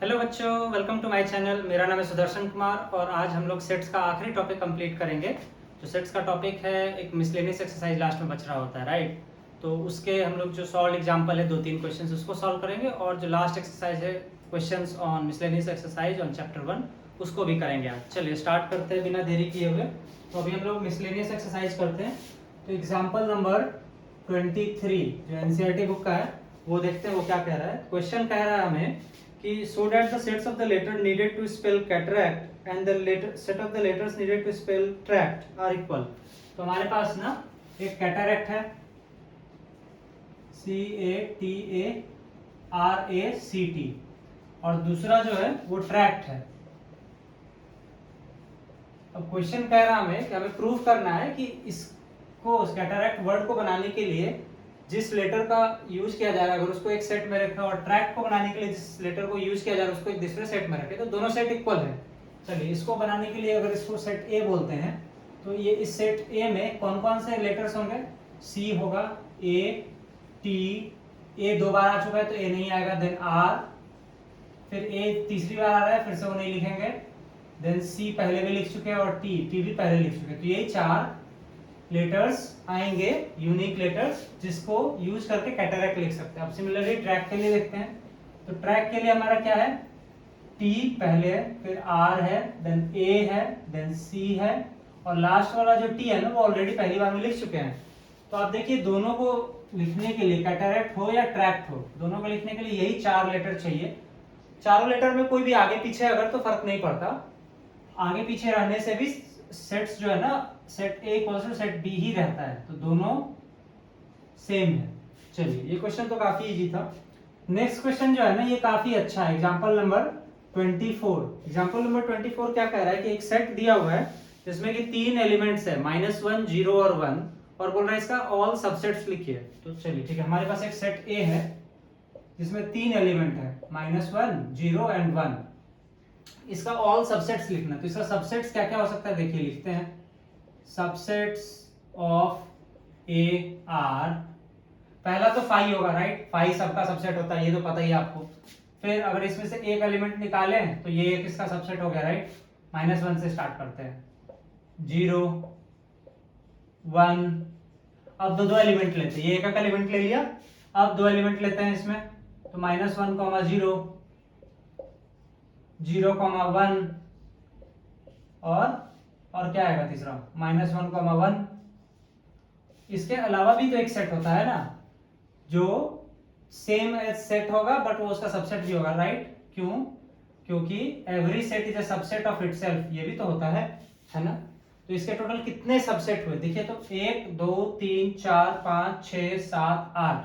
Hello बच्चों, welcome to my channel. मेरा नाम है सुदर्शन कुमार और आज हम लोग सेट्स का आखिरी टॉपिक कंप्लीट करेंगे। जो सेट्स का टॉपिक है, एक मिसलेनियस एक्सरसाइज लास्ट में बच रहा होता है, राइट। तो उसके हम लोग जो सॉल्व एग्जांपल है 2-3 क्वेश्चंस उसको सॉल्व करेंगे और जो लास्ट एक्सरसाइज है questions on miscellaneous exercise on chapter 1 उसको भी करेंगे आज। चलिए स्टार्ट करते हैं बिना देरी किए हुए। तो अभी हम लोग मिसलेनियस एक्सरसाइज करते हैं। तो एग्जाम्पल नंबर 23 जो एनसीईआरटी बुक का है वो देखते हैं वो क्या कह रहा है। क्वेश्चन कह रहा है हमें कि so that the sets of the letter needed to spell cataract and the letter set of the letters needed to spell tract are equal। तो हमारे पास ना एक कैटरैक्ट है CATARACT और दूसरा जो है वो ट्रैक्ट है। अब क्वेश्चन कह रहा हमें कि हमें प्रूव करना है कि इसको उस कैटरैक्ट वर्ड को बनाने के लिए जिस लेटर का यूज किया जा रहा है अगर उसको एक सेट में रखें और ट्रैक को बनाने के लिए जिस लेटर को यूज किया जा रहा है उसको एक दूसरे सेट में रखें तो दोनों सेट इक्वल है। चलिए इसको बनाने के लिए अगर इसको सेट ए बोलते हैं तो ये इस सेट ए में कौन कौन से लेटर्स होंगे। सी होगा, ए, टी, ए 2 बार आ चुका है तो ए नहीं आएगा, देन आर, फिर ए तीसरी बार आ रहा है फिर से वो नहीं लिखेंगे, देन सी पहले भी लिख चुके हैं और टी भी पहले लिख चुके हैं। तो यही 4 लेटर्स आएंगे, यूनिक लेटर्स, जिसको यूज करके कैटरैक्ट लिख सकते हैं। अब सिमिलरली ट्रैक के लिए देखते हैं। तो ट्रैक के लिए हमारा क्या है, टी पहले है, फिर आर है, देन ए है, देन सी है और लास्ट वाला जो टी है ना वो ऑलरेडी पहली बार में लिख चुके हैं। तो आप देखिए दोनों को लिखने के लिए कैटरैक्ट हो या ट्रैक्ट हो दोनों को लिखने के लिए यही 4 लेटर चाहिए। चारों लेटर में कोई भी आगे पीछे अगर तो फर्क नहीं पड़ता, आगे पीछे रहने से भी सेट्स जो है ना set A equals to set B ही रहता है, तो दोनों सेम है। चलिए ये क्वेश्चन तो काफी इजी था। नेक्स्ट क्वेश्चन जो है ना ये काफी अच्छा है। Example number 24। एग्जांपल नंबर 24 क्या कह रहा है कि एक सेट दिया हुआ है जिसमें कि 3 एलिमेंट्स है, -1, 0 और 1, और बोल रहा है इसका ऑल सबसेट्स लिखिए। तो चलिए ठीक है, हमारे पास एक सेट ए है जिसमें 3 एलिमेंट है, -1, 0 एंड 1। इसका ऑल सबसेट्स लिखना। तो इसका सबसेट्स क्या क्या हो सकता है देखिए, लिखते हैं। सबसेट्स ऑफ ए आर, पहला तो 5 होगा, राइट। 5 सबका सबसेट होता है, ये तो पता ही है आपको। फिर अगर इसमें से एक एलिमेंट निकालें तो ये एक इसका सबसेट हो गया, राइट। -1 से स्टार्ट करते हैं, 0, 1। अब दो एलिमेंट लेते हैं, ये एक एलिमेंट ले लिया, अब 2 एलिमेंट लेते हैं इसमें। तो -1, 0, 0, 1 और क्या आएगा तीसरा, -1, 1। इसके अलावा भी तो एक सेट होता है ना जो सेम एज सेट होगा बट वो उसका सबसेट भी होगा, राइट। क्यों? क्योंकि every set is a subset of itself, ये भी तो होता है ना। तो इसके टोटल कितने सबसेट हुए देखिए, तो 1, 2, 3, 4, 5, 6, 7, 8।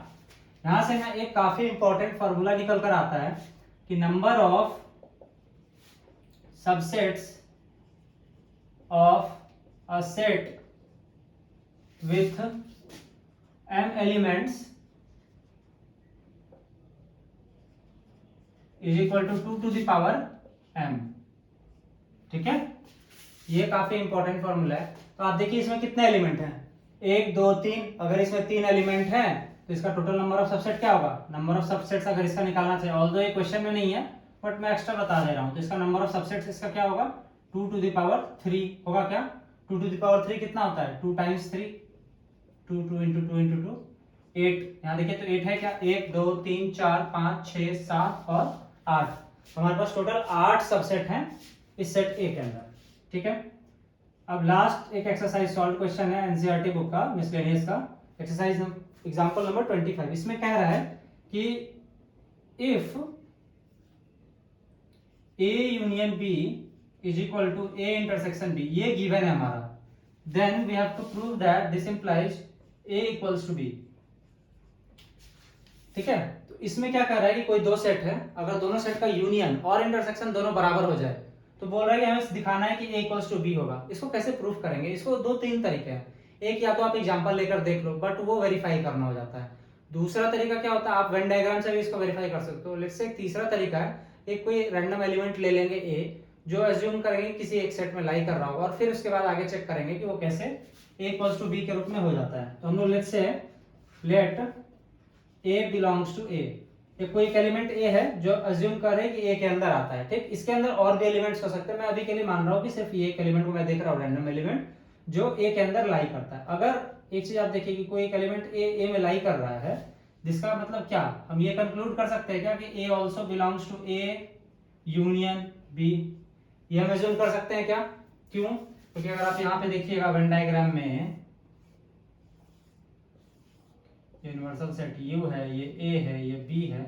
यहां से ना एक काफी इंपॉर्टेंट फॉर्मूला निकल कर आता है कि number of subsets of a set with m elements is equal to 2 to the power m। ठीक है, ये काफी इंपॉर्टेंट फॉर्मूला है। तो आप देखिए इसमें कितने एलिमेंट हैं, 1, 2, 3। अगर इसमें 3 एलिमेंट हैं तो इसका टोटल नंबर ऑफ सबसेट क्या होगा। नंबर ऑफ सबसेट्स अगर इसका निकालना चाहिए, ऑल्दो ये क्वेश्चन में नहीं है बट मैं एक्स्ट्रा बता दे रहा हूं, तो इसका नंबर ऑफ सबसेट्स इसका क्या होगा, 2 to the power 3 होगा। क्या 2 to the power 3 कितना होता है, 2 times 3, 2 2 into 2 into 2, 8। यहाँ देखिए तो 8 है क्या, 1, 2, 3, 4, 5, 6, 7 और 8। तो हमारे पास टोटल 8 सबसेट हैं इस सेट ए के अंदर। ठीक है, अब लास्ट एक एक्सरसाइज सॉल्व क्वेश्चन है एनसीईआरटी बुक का, मिसलेनियस का, एक्सरसाइज एग्जांपल नंबर 25। इसमें कह रहा है कि if A union B is equal to A intersection B, ये गिवन है हमारा, then we have to prove that this implies A equals to B। ठीक है, तो इसमें क्या कर रहा है कि कोई 2 सेट है, अगर दोनों सेट का यूनियन और इंटरसेक्शन दोनों बराबर हो जाए तो बोल रहा है कि हमें दिखाना है कि A इक्वल्स टू B होगा। इसको कैसे प्रूफ करेंगे, इसको 2-3 तरीके हैं। एक या तो आप एग्जांपल लेकर देख लो बट वो वेरीफाई करना हो जाता है। दूसरा तरीका क्या होता है, आप वेन डायग्राम से भी इसको वेरीफाई कर सकते हो। लेट्स से तीसरा तरीका है, एक कोई रैंडम एलिमेंट ले लेंगे A जो एज्यूम करेंगे किसी एक सेट में लाई कर रहा होगा और फिर उसके बाद आगे चेक करेंगे कि वो कैसे A इक्वल्स टू B के रूप में हो जाता है। तो हम लोग let's say let A belongs to A, ये कोई एक एलिमेंट ए है जो अज्यूम करे कि ए के अंदर आता है, ठीक। इसके अंदर और भी एलिमेंट्स हो सकते हैं, मैं अभी के लिए मान रहा हूँ कि सिर्फ ये एक एलिमेंट को मैं देख रहा हूँ, रैंडम एलिमेंट जो ए के अंदर लाई करता है। अगर एक चीज आप देखिए कि कोई एक एलिमेंट ए में लाई कर रहा है, जिसका मतलब क्या, हम ये कंक्लूड कर सकते हैं क्या कि A also belongs to A union B, ये हम अज्यूम कर सकते हैं क्या? क्यों? क्योंकि अगर आप यहाँ पे देखिएगा वेन डायग्राम में, यूनिवर्सल सेट यू है, ये ए है, ये बी है,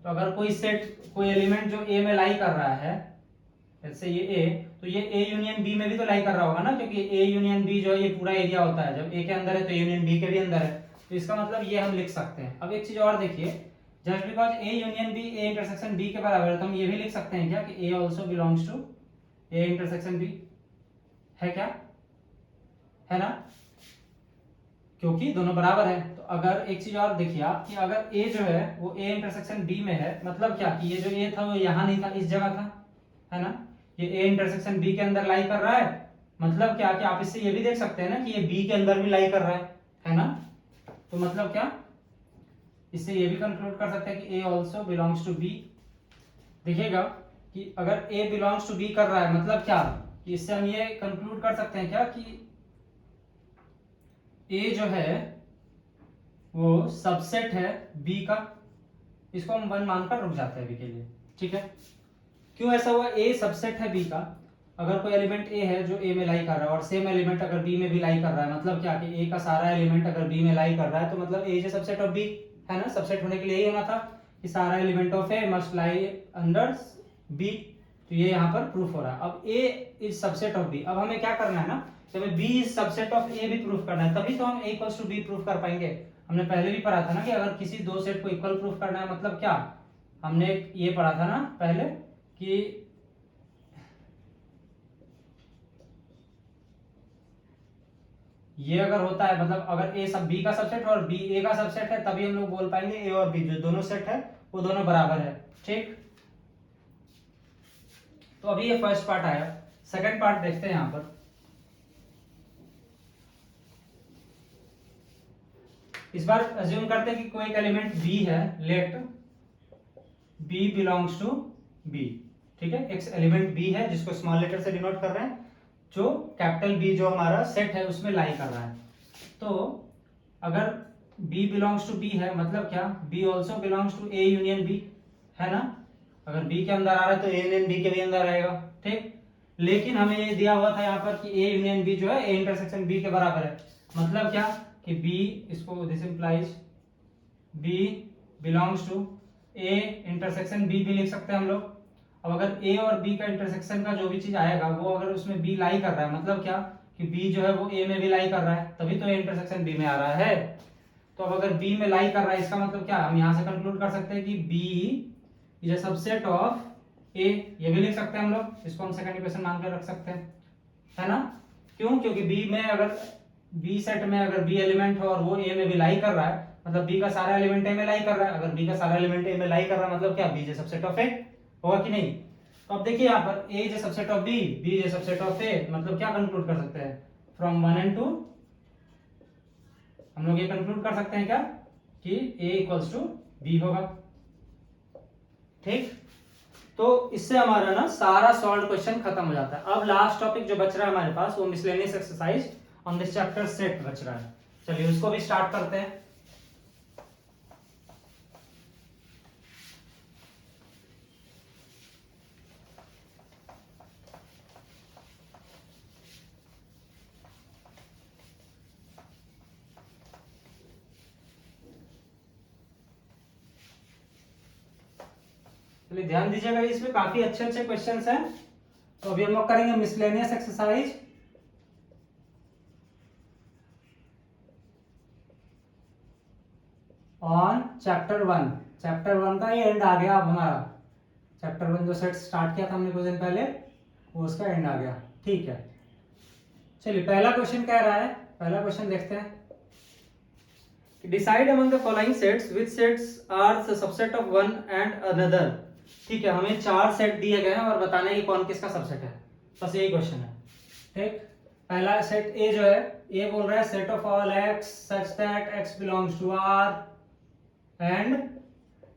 तो अगर कोई सेट, कोई एलिमेंट जो ए में लाई कर रहा है, जैसे ये ए, तो ये ए यूनियन बी में भी तो लाई कर रहा होगा ना, क्योंकि ए यूनियन बी जो है ये पूरा एरिया होता है, जब ए के अंदर है तो यूनियन बी के भी अंदर है, तो इसका मतलब ये हम लिख सकते हैं। अब एक चीज और देखिए, just because A union B A intersection B के बराबर है, तो हम ये भी लिख सकते हैं क्या कि A also belongs to A intersection B, है क्या? है ना, क्योंकि दोनों बराबर है। तो अगर एक चीज और देखिए आप कि अगर ए जो है वो ए इंटरसेक्शन बी में है, मतलब क्या कि ये जो ए था वो यहाँ नहीं था, इस जगह था, है ना, ये ए इंटरसेक्शन बी के अंदर लाई कर रहा है, मतलब क्या कि आप इससे ये भी देख सकते हैं ना कि ये बी के अंदर भी लाई कर रहा है ना, तो मतलब क्या, इससे ये भी कंक्लूड कर सकते हैं कि A also belongs to B. देखिएगा कि अगर ए बिलोंग्स टू बी कर रहा है, मतलब क्या कि इससे हम ये कंक्लूड कर सकते हैं क्या कि ए जो है वो सबसेट है बी का, इसको हम वन मानकर रुक जाते हैं अभी के लिए, ठीक है। क्यों ऐसा हुआ? ए सबसेट है बी का, अगर कोई एलिमेंट ए है जो ए में लाई कर रहा है और सेम एलिमेंट अगर बी में भी लाई कर रहा है, मतलब क्या कि ए का सारा एलिमेंट अगर बी में लाई कर रहा है, तो मतलब ए इज सबसेट ऑफ बी, है ना। सबसेट होने के लिए यही होना था कि सारा element of A must lie under B, तो ये यहाँ पर प्रूफ हो रहा है। अब A is subset of B, अब हमें क्या करना है ना, तो हमें B is subset of A भी प्रूफ करना है, तभी तो हम A equals to B proof कर पाएंगे। हमने पहले भी पढ़ा था ना कि अगर किसी दो सेट को इक्वल प्रूफ करना है, मतलब क्या, हमने ये पढ़ा था ना पहले कि ये अगर होता है, मतलब अगर ए सब बी का सबसेट और बी ए का सबसेट है, तभी हम लोग बोल पाएंगे ए और बी जो दोनों सेट है वो दोनों बराबर है, ठीक। तो अभी ये फर्स्ट पार्ट आया, सेकंड पार्ट देखते हैं यहां पर। इस बार अज्यूम करते हैं कि कोई एक एलिमेंट बी है, let B belongs to B, ठीक है। एक एलिमेंट बी है जिसको स्मॉल लेटर से डिनोट कर रहे हैं, जो कैपिटल बी जो हमारा सेट है उसमें लाई कर रहा है। तो अगर बी बिलोंग्स टू बी है, मतलब क्या, B also belongs to A union B, है ना। अगर बी के अंदर आ रहा है तो ए यूनियन बी के भी अंदर रहेगा, ठीक। लेकिन हमें ये दिया हुआ था यहाँ पर कि ए यूनियन बी जो है ए इंटरसेक्शन बी के बराबर है, मतलब क्या कि बी, इसको this implies B belongs to A intersection B भी लिख सकते हैं हम लोग। अब अगर ए और बी का इंटरसेक्शन का जो भी चीज आएगा वो अगर उसमें बी लाई कर रहा है, मतलब क्या कि बी जो है वो ए में भी लाई कर रहा है, तभी तो ए इंटरसेक्शन बी में आ रहा है। तो अब अगर बी में लाई कर रहा है, इसका मतलब क्या, हम यहाँ से कंक्लूड कर सकते हैं कि B is a subset of A, ये भी लिख सकते हैं हम लोग, इसको हम सेकंड इक्वेशन मान कर रख सकते हैं, है ना। क्यों? क्योंकि बी में अगर बी सेट में अगर बी एलिमेंट हो और वो ए में भी लाई कर रहा है, मतलब बी का सारा एलिमेंट ए में लाई कर रहा है, अगर बी का सारा एलिमेंट ए में लाई कर रहा है मतलब क्या, B is subset of A, होगा कि नहीं। तो अब देखिए यहाँ पर A is subset of B, B is subset of A, मतलब क्या कंक्लूड कर सकते हैं, फ्रॉम 1 and 2 हम लोग ये कंक्लूड कर सकते हैं क्या कि ए इक्वल्स टू बी होगा, ठीक। तो इससे हमारा ना सारा सॉल्व क्वेश्चन खत्म हो जाता है। अब लास्ट टॉपिक जो बच रहा है हमारे पास वो miscellaneous exercise on this chapter set बच रहा है, चलिए उसको भी स्टार्ट करते हैं। चलिए ध्यान दीजिएगा, इसमें काफी अच्छे अच्छे क्वेश्चंस हैं। तो अभी हम लोग करेंगे miscellaneous exercise on chapter 1। Chapter 1 का ये एंड आ गया, अब हमारा चैप्टर 1 जो सेट स्टार्ट किया था हमने कुछ दिन पहले, वो उसका एंड आ गया, ठीक है। चलिए पहला क्वेश्चन कह रहा है, पहला क्वेश्चन देखते हैं। Decide among the following sets which sets are the subset of one and another, ठीक है। हमें 4 सेट दिए गए हैं और बताना है कि कौन किसका सबसेट है, बस यही क्वेश्चन है, ठीक। पहला सेट ए जो है, ए बोल रहा है set of all x such that x belongs to R and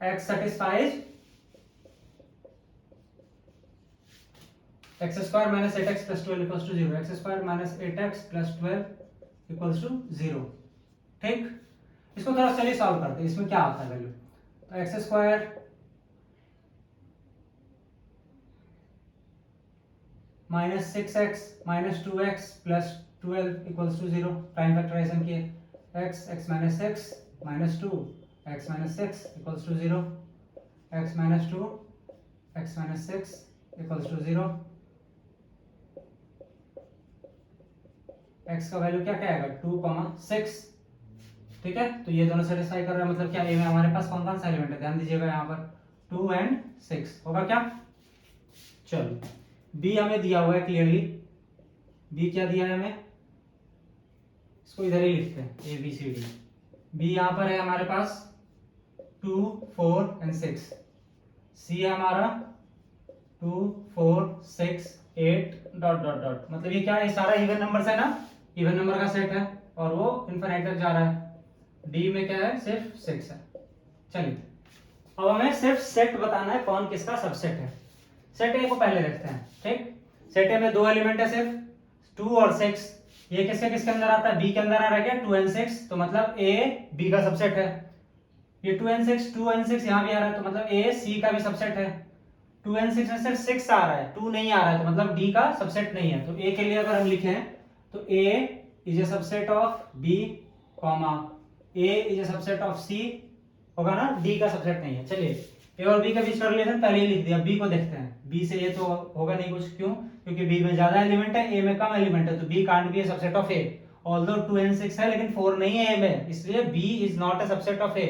x satisfies x square minus 8x plus 12 equals to 0, x square minus 8x plus 12 equals to 0। ठीक, इसको थोड़ा चलिए सॉल्व करते हैं, इसमें क्या आता है वैल्यू। तो x square minus 6x minus 2x plus 12 equals to 0, prime factorisation किए, x minus 6 minus 2 x minus 6 equals to 0, x minus 2 x minus 6 equals to 0, x का वैल्यू क्या क्या आएगा 2,6। ठीक है, तो ये दोनों सेटिस्फाई कर रहा है, मतलब क्या ए में हमारे पास कौन कौन सा एलिमेंट है, ध्यान दीजिएगा यहाँ पर 2 और 6 होगा क्या। चलो बी हमें दिया हुआ है क्लियरली, बी क्या दिया है हमें, इसको इधर ही लिखते हैं A B C D. B यहाँ पर है हमारे पास 2 4 और 6, सी है हमारा 2 4 6 8 डॉट डॉट डॉट, मतलब ये क्या है, सारा इवन नंबर्स है ना, इवन नंबर का सेट है और वो इनफिनिट तक जा रहा है। डी में क्या है, सिर्फ 6 है। चलिए अब हमें सिर्फ सेट बताना है कौन किसका सबसेट है। सेट ए को पहले देखते हैं। ठीक, सेट ए में दो एलिमेंट है सिर्फ 2 और 6, ये किसके किसके अंदर आता है, बी के अंदर आ रहा है क्या 2 और 6, तो मतलब ए बी का सबसेट है। ये 2 और 6 यहाँ भी आ रहा है, तो मतलब ए सी का भी सबसेट है। 2 और 6 में सिर्फ 6 आ रहा है, 2 नहीं आ रहा है, तो मतलब डी का सबसेट नहीं है। तो ए के लिए अगर हम लिखें तो A is a subset of B comma A is a subset of C होगा ना, डी का सबसेट नहीं है। चलिए ए और बी के बीच का रिलेशन पहले ही लिख दिया, बी को देखते हैं। बी से ये तो होगा नहीं कुछ, क्यों, क्योंकि बी में ज्यादा एलिमेंट है, ए में कम एलिमेंट है, तो B can't be a subset of A. Although 2 और 6 है लेकिन 4 नहीं है ए में, इसलिए B is not a subset of A.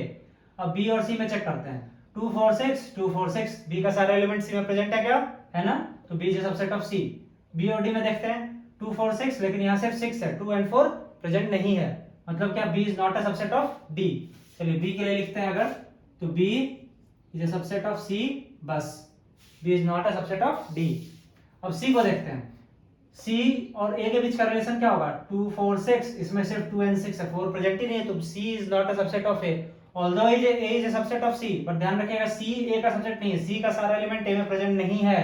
अब बी और सी में चेक करते हैं, 2 4 6 बी का सारा एलिमेंट सी में प्रेजेंट है क्या, है ना, तो B is a subset of C. B और डी में देखते हैं 2 4 6, लेकिन यहाँ सिर्फ 6 है, 2 और 4 प्रेजेंट नहीं है, मतलब क्या B is not a subset of D. चलिए बी के लिए लिखते हैं अगर, तो B is a subset of C, बस B is not a subset of D. अब सी को देखते हैं, सी और ए के बीच का रिलेशन क्या होगा 2 4 6, इसमें सिर्फ 2 और 6 है, 4 प्रेजेंट ही नहीं है, तो C is not a subset of A. Although A is a subset of C, but ध्यान रखिएगा सी ए का सबसेट नहीं है, सी का सारा एलिमेंट ए में प्रेजेंट नहीं है।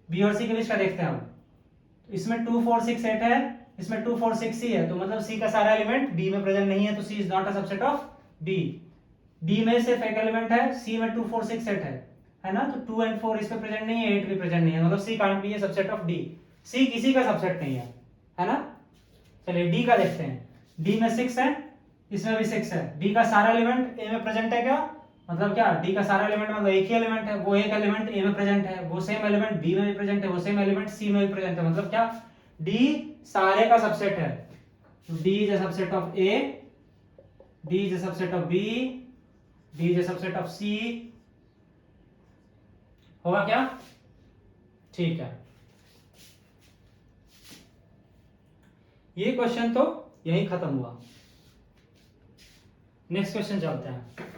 बी और सी के बीच का देखते हैं हम, तो इसमें 2 4 6 8 है, इसमें 2 4 6 सी है, तो मतलब सी का सारा एलिमेंट बी में प्रेजेंट नहीं है, तो C is not a subset of B. D में सिर्फ एक एलिमेंट है, सी में 2 4 6 8 है ना, तो 2 और 4 इस पे प्रेजेंट नहीं है, 8 भी प्रेजेंट नहीं है, मतलब C can't be a subset of D. C किसी का सबसेट नहीं है ना। चलिए डी का देखते हैं, डी में 6 है, इसमें भी 6 है, डी का सारा एलिमेंट ए में प्रेजेंट है क्या, मतलब क्या डी का सारा एलिमेंट मतलब एक ही एलिमेंट है, वो एक एलिमेंट ए में प्रेजेंट है, वो सेम एलिमेंट बी में भी प्रेजेंट है, वो सेम एलिमेंट सी में भी प्रेजेंट है, मतलब क्या डी सारे का सबसेट है। तो D is a subset of A, D is a subset of B, D is a subset of C, होगा क्या, ठीक है। ये क्वेश्चन तो यही खत्म हुआ। नेक्स्ट क्वेश्चन चलते हैं।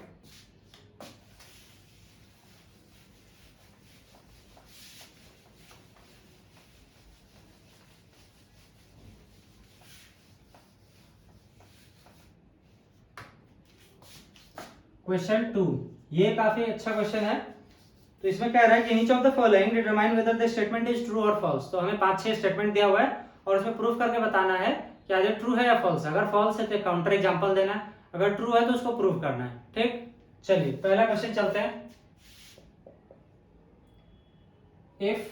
क्वेश्चन 2, ये काफी अच्छा क्वेश्चन है। तो इसमें कह रहा है कि each of the following determine whether the statement is true और फॉल्स। तो हमें 5-6 स्टेटमेंट दिया हुआ है और उसमें प्रूफ करके बताना है कि आगे ट्रू है या फॉल्स है। अगर फॉल्स है तो काउंटर एग्जांपल देना है, अगर ट्रू है तो उसको प्रूफ करना है। ठीक, चलिए पहला क्वेश्चन चलते हैं। If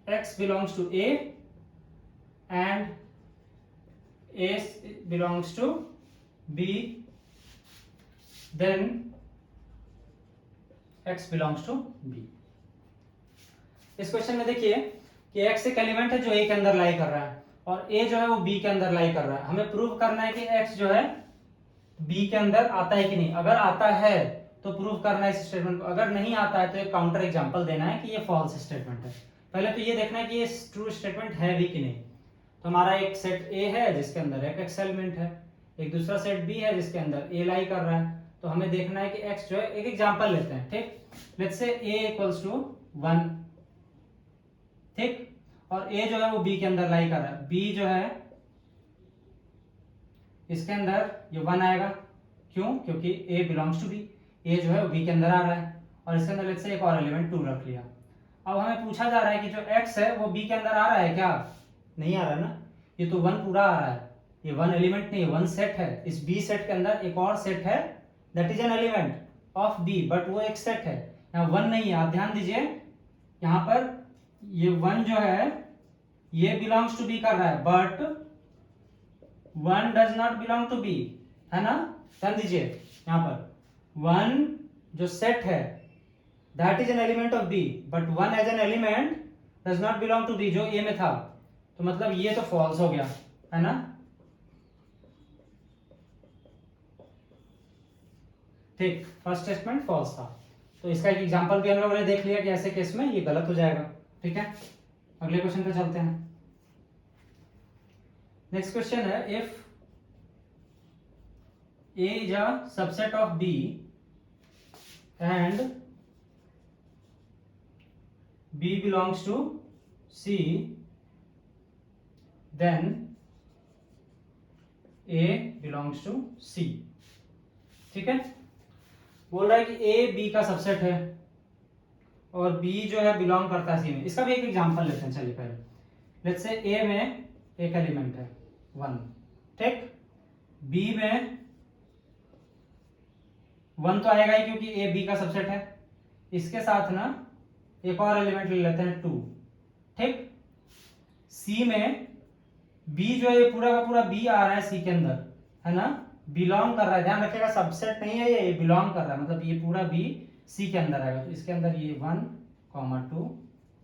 x belongs to a and a belongs to b, then x belongs to b। इस क्वेश्चन में देखिए कि x एक एलिमेंट है जो a के अंदर लाई कर रहा है और a जो है वो b के अंदर लाई कर रहा है। हमें प्रूव करना है कि x जो है b के अंदर आता है कि नहीं। अगर आता है तो प्रूव करना है इस स्टेटमेंट को, अगर नहीं आता है तो एक काउंटर एग्जांपल देना है कि ये फॉल्स स्टेटमेंट है। पहले तो ये देखना है कि ये ट्रू स्टेटमेंट है भी कि नहीं। तो हमारा एक सेट a है जिसके अंदर एक x एलिमेंट है, एक दूसरा सेट b है जिसके अंदर a लाई कर रहा है। तो हमें देखना है कि x जो है, एक एग्जांपल लेते हैं। ठीक, let's say a equals to 1, ठीक, और a जो है वो b के अंदर लाई कर रहा है। b जो है इसके अंदर ये 1 आएगा, क्यों, क्योंकि a बिलोंग्स टू b। ए जो है वो बी के अंदर आ रहा है, और इसके अंदर लेट्स से एक और एलिमेंट 2 रख लिया। अब हमें पूछा जा रहा है कि जो x है वो b के अंदर आ रहा है क्या? नहीं आ रहा है ना, ये तो 1 पूरा आ रहा है, ये 1 एलिमेंट नहीं है, 1 सेट है। इस b सेट के अंदर एक और सेट है that is an element of b, but वो एक सेट है, यहाँ 1 नहीं है। आप ध्यान दीजिए यहाँ पर ये 1 जो है ये बिलोंग्स टू b कर रहा है, but 1 does not belong to b, है ना। ध्यान दीजिए यहाँ पर 1 जो सेट है that is an element of b, but 1 as an element does not belong to b, जो a में था। तो मतलब ये तो false हो गया, है ना। ठीक, फर्स्ट स्टेटमेंट false था, तो इसका एक एग्जांपल भी हम लोगों ने देख लिया कि ऐसे केस में ये गलत हो जाएगा। ठीक है, अगले क्वेश्चन पे चलते हैं। नेक्स्ट क्वेश्चन है, if a is a subset of b and b belongs to c, then a belongs to c। ठीक है, बोल रहा है कि a b का सबसेट है और b जो है बिलोंग करता है c में। इसका भी एक एग्जांपल लेते हैं, चलिए पहले लेट्स से a में एक एलिमेंट है 1, ठीक, b में 1 तो आएगा ही क्योंकि a b का सबसेट है, इसके साथ ना एक और एलिमेंट ले लेते हैं 2, ठीक। c में b जो है ये पूरा का पूरा b आ रहा है c के अंदर, है ना, बिलोंग कर रहा है, ध्यान रखिएगा सबसेट नहीं है ये बिलोंग कर रहा है, मतलब ये पूरा b c के अंदर आएगा। तो इसके अंदर ये 1, 2,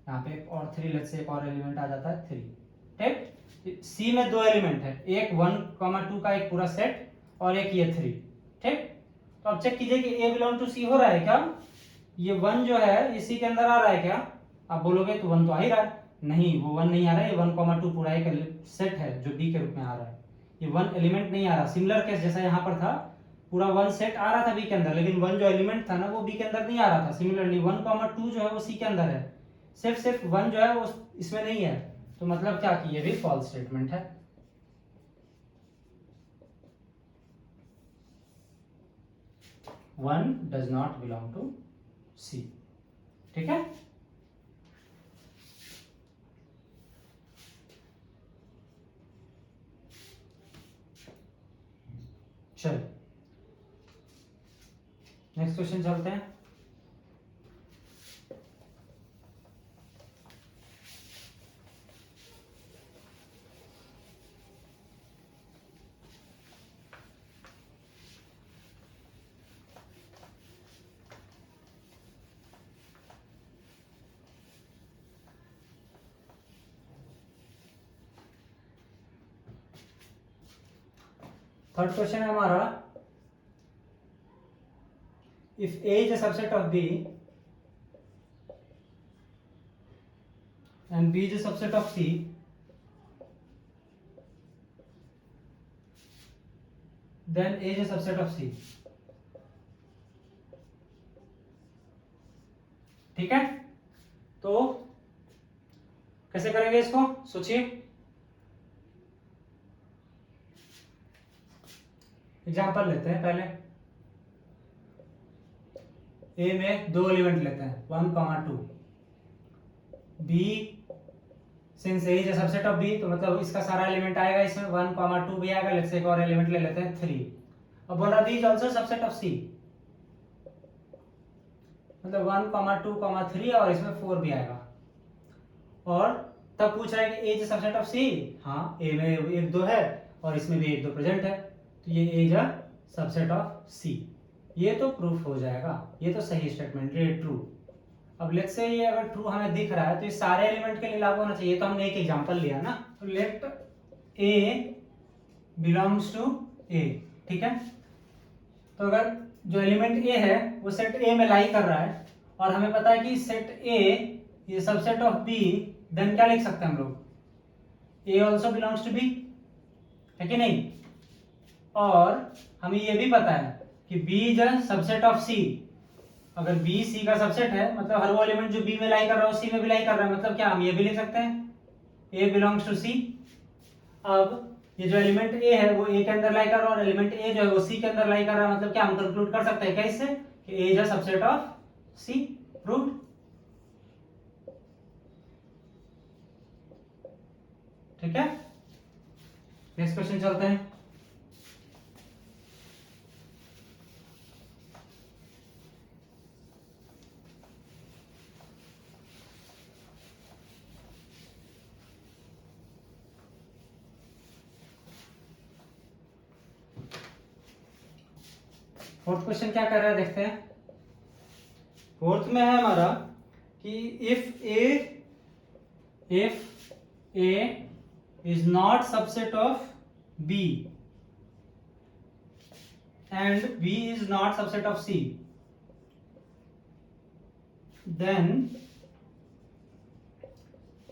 यहाँ पे और 3 लेट्स से एक और एलिमेंट आ जाता है 3, ठीक। c में 2 एलिमेंट है, एक 1, 2 का एक पूरा सेट और एक ये 3, ठीक। तो अब चेक कीजिए कि a बिलोंग टू c हो रहा है क्या? ये 1 जो है ये c के अंदर आ रहा है क्या? आप बोलोगे तो 1 तो आ ही रहा है, नहीं वो 1 नहीं आ रहा है, ये 1, 2 पूरा एक सेट है जो b के रूप में आ रहा है, ये 1 एलिमेंट नहीं आ रहा। सिमिलर केस जैसा यहाँ पर था, पूरा 1 सेट आ रहा था b के अंदर, लेकिन 1 जो एलिमेंट था ना वो b के अंदर नहीं आ रहा था। सिमिलरली 1, 2 जो है वो c के अंदर है, सिर्फ 1 जो है वो इसमें नहीं है, तो मतलब क्या कि ये भी फॉल्स स्टेटमेंट है। One does not belong to C, ठीक है। चलो नेक्स्ट क्वेश्चन चलते हैं। थर्ड क्वेश्चन है हमारा, if a is a subset of b and b is a subset of c, then a is a subset of c, ठीक है। तो कैसे करेंगे इसको, सोचिए। एग्जांपल लेते हैं पहले, a में 2 एलिमेंट लेते हैं 1, 2, b since a is a subset of b, तो मतलब इसका सारा एलिमेंट आएगा इसमें, 1, 2 भी आएगा, लेट्स से एक और एलिमेंट ले लेते हैं 3। अब बोल रहा b is also subset of c, मतलब 1, 2, 3 और इसमें 4 भी आएगा। और तब पूछ रहा है कि a is subset of c, हाँ a में 1, 2 है और इसमें भी 1, 2 प्रेजेंट है, तो ये a is a subset of c, ये तो प्रूफ हो जाएगा, ये तो सही स्टेटमेंट, ये ट्रू। अब लेट्स से ये अगर ट्रू हमें दिख रहा है तो ये सारे एलिमेंट के लिए लागू होना चाहिए, तो हमने एक एग्जांपल लिया ना, तो let a belongs to a, ठीक है। तो अगर जो एलिमेंट a है वो सेट a में लाई कर रहा है और हमें पता है कि सेट a ये सबसेट ऑफ b, देन क्या लिख सकते हैं हम लोग, a also belongs to b, है कि नहीं। और हमें ये भी पता है कि b is a subset of c, अगर b c का सबसेट है मतलब हर वो एलिमेंट जो b में लाई कर रहा है c में भी लाई कर रहा है, मतलब क्या हम ये भी लिख सकते हैं a बिलोंग्स टू c। अब ये जो एलिमेंट a है वो a के अंदर लाई कर रहा है और एलिमेंट a जो है वो c के अंदर लाई कर रहा है, मतलब क्या हम कंक्लूड कर सकते हैं क्या इससे कि A is a subset of C. Proved. ठीक है, नेक्स्ट क्वेश्चन चलते हैं। फोर्थ क्वेश्चन क्या कर रहा है देखते हैं। फोर्थ में है हमारा कि if A is not subset of B and B is not subset of C, then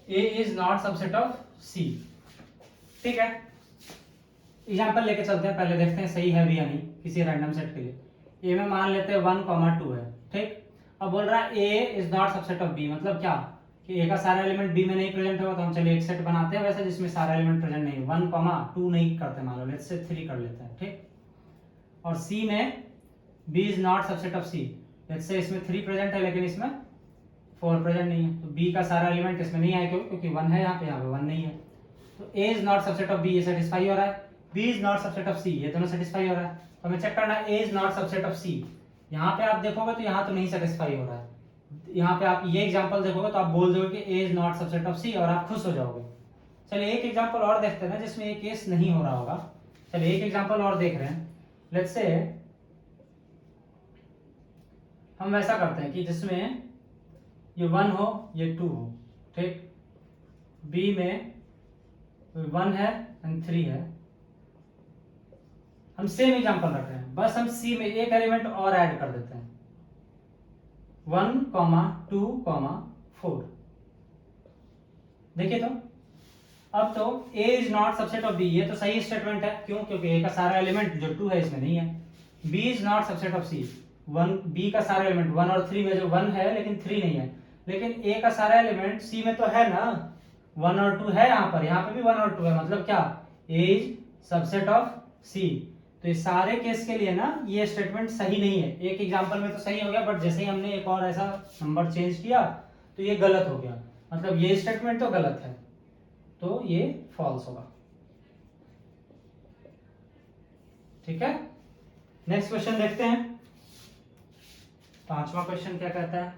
A is not subset of C. ठीक है, एग्जाम्पल लेके चलते हैं, पहले देखते हैं सही है भी या नहीं किसी रैंडम सेट के लिए। ए में मान लेते हैं 1, 2 है। ठीक, अब बोल रहा है A is not subset of B, मतलब क्या कि ए का सारा एलिमेंट बी में नहीं प्रेजेंट होगा, तो हम चलिए एक सेट बनाते हैं वैसे जिसमें सारा एलिमेंट प्रेजेंट नहीं, 1, 2 नहीं करते, मान लो लेट्स से 3 कर लेते हैं। ठीक, और सी में B is not subset of C, let's say इसमें 3 प्रेजेंट है लेकिन इसमें 4 प्रेजेंट नहीं है, तो बी का सारा एलिमेंट इसमें नहीं आया क्योंकि 1 है यहाँ पे 1 नहीं है। तो A is not subset of B, ये सेटिस्फाई हो रहा है, B is not subset of C, ये दोनों सेटिस्फाई हो रहा है। तो हमें चेक करना है A is not subset of सी। यहाँ पे आप देखोगे तो यहाँ तो नहीं सेटिस्फाई हो रहा है, यहाँ पे आप ये एग्जांपल देखोगे तो आप बोल दोगे कि A is not subset of सी और आप खुश हो जाओगे। चलिए एक एग्जांपल और देखते हैं ना जिसमें ये केस नहीं हो रहा होगा। चलिए एक एग्जांपल और देख रहे हैं, लेट्स से हम वैसा करते हैं कि जिसमें ये 1 हो ये 2 हो। ठीक, बी में 1 है एंड 3 है। हम सेम एग्जांपल रख रहे हैं, बस हम सी में एक एलिमेंट और ऐड कर देते हैं, 1, 2, 4। देखिए तो अब तो a is not subset of b, ये तो सही स्टेटमेंट है, क्यों? क्योंकि a का सारा एलिमेंट जो 2 है इसमें नहीं है। b is not subset of c, 1 b का सारा एलिमेंट 1 और 3 में जो 1 है लेकिन 3 नहीं है, लेकिन a का सारा एलिमेंट c में तो है ना, 1 और 2 है, यहाँ पे भी 1 और 2 है, मतलब क्या a is subset of c। तो ये सारे केस के लिए ना ये स्टेटमेंट सही नहीं है। एक एग्जांपल में तो सही हो गया, बट जैसे ही हमने एक और ऐसा नंबर चेंज किया तो ये गलत हो गया, मतलब ये स्टेटमेंट तो गलत है, तो ये फॉल्स होगा। ठीक है, नेक्स्ट क्वेश्चन देखते हैं। 5वां क्वेश्चन क्या कहता है।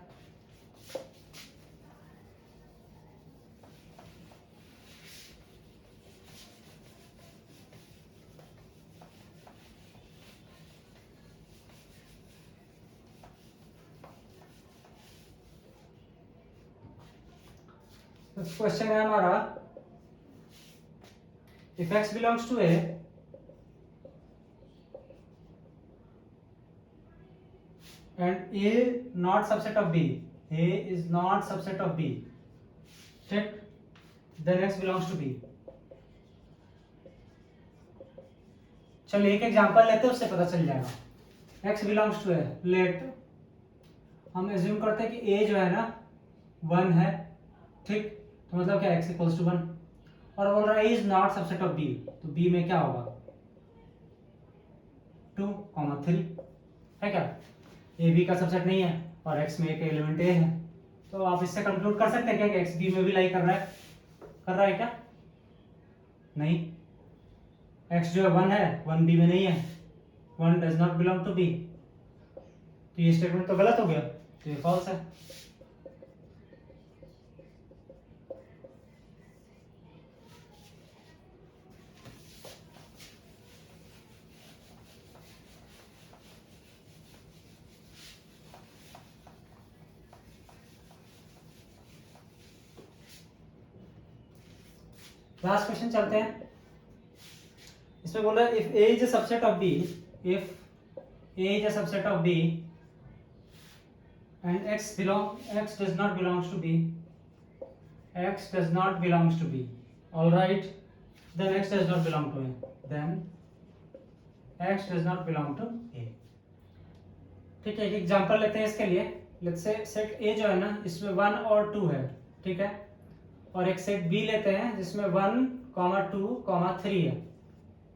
क्वेश्चन है हमारा, if x belongs to a and a not subset of b, a is not subset of b, check, then x belongs to b। चलिए एक एग्जांपल लेते हैं, उससे पता चल जाएगा। x belongs to a, let हम एज्यूम करते हैं कि a जो है ना 1 है। ठीक, तो मतलब क्या x इक्वल्स टू 1, और बोल रहा है a is not subset of b, तो b में क्या होगा 2, 3 है क्या, a b का सबसेट नहीं है और x में एक एलिमेंट a है, तो आप इससे कंक्लूड कर सकते हैं क्या कि x b में भी लाई कर रहा है क्या? नहीं, x जो है 1 है, 1 b में नहीं है, 1 does not belong to b, तो ये स्टेटमेंट तो गलत हो गया, तो ये फॉल्स है। लास्ट क्वेश्चन चलते हैं, इसमें बोल रहा है if a is a subset of b, if a is a subset of b and x does not belongs to b, x does not belongs to b, all right, then x does not belong to a, then x does not belong to a। ठीक है, एक example लेते हैं इसके लिए, let's say set a जो है ना इसमें 1 और 2 है। ठीक है, और एक सेट b लेते हैं जिसमें 1, 2, 3 है।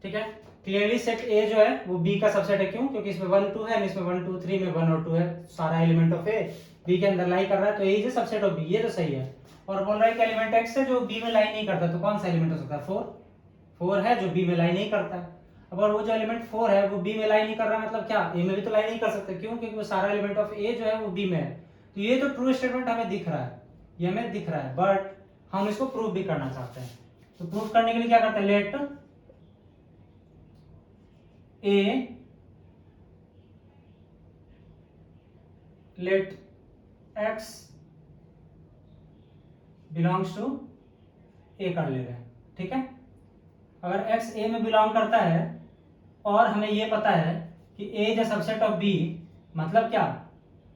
ठीक है, क्लियरली सेट ए जो है वो बी का सबसेट है। क्यों? क्योंकि इसमें 1 2 है, इसमें 1 2 3 में 1 और 2 है, सारा एलिमेंट ऑफ ए बी के अंदर लाई कर रहा है, तो A is subset of B, ये तो सही है। और बोल रहा है कि एलिमेंट एक्स है जो बी में लाई नहीं करता, तो कौन सा एलिमेंट हो सकता है? 4 है जो बी में लाई नहीं करता है। अब और वो जो एलिमेंट 4 है वो बी में लाई नहीं कर रहा है, मतलब क्या ए में भी तो लाई नहीं कर सकते? क्यों? क्योंकि वो सारा एलिमेंट ऑफ ए जो है वो बी में है। तो ये तो ट्रू स्टेटमेंट हमें दिख रहा है, ये हमें दिख रहा है, बट हम इसको प्रूव भी करना चाहते हैं। तो प्रूव करने के लिए क्या करते हैं? लेट एक्स बिलोंग्स टू ए कर ले रहे हैं, ठीक है। अगर x a में बिलोंग करता है और हमें ये पता है कि a is a subset of b, मतलब क्या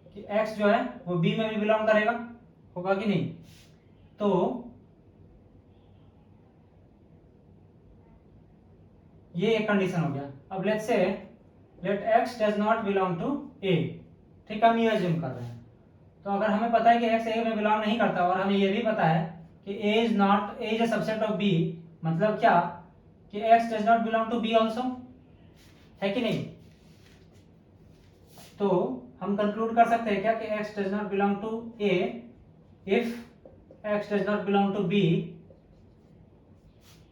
कि x जो है वो b में भी बिलोंग करेगा, होगा कि नहीं? तो ये एक कंडीशन हो गया। अब let's say let x does not belong to a, ठीक है, हम ये अज्यूम कर रहे हैं। तो अगर हमें पता है कि x a में बिलोंग नहीं करता और हमें ये भी पता है कि a is a subset of b, मतलब क्या कि x does not belong to b also, है कि नहीं? तो हम कंक्लूड कर सकते हैं क्या कि x does not belong to a if x does not belong to b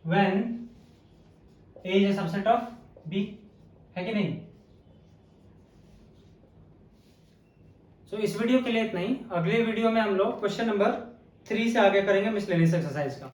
when a is a subset of b, है कि नहीं? सो इस वीडियो के लिए इतना ही। अगले वीडियो में हम लोग क्वेश्चन नंबर 3 से आगे करेंगे मिसलेनियस एक्सरसाइज का।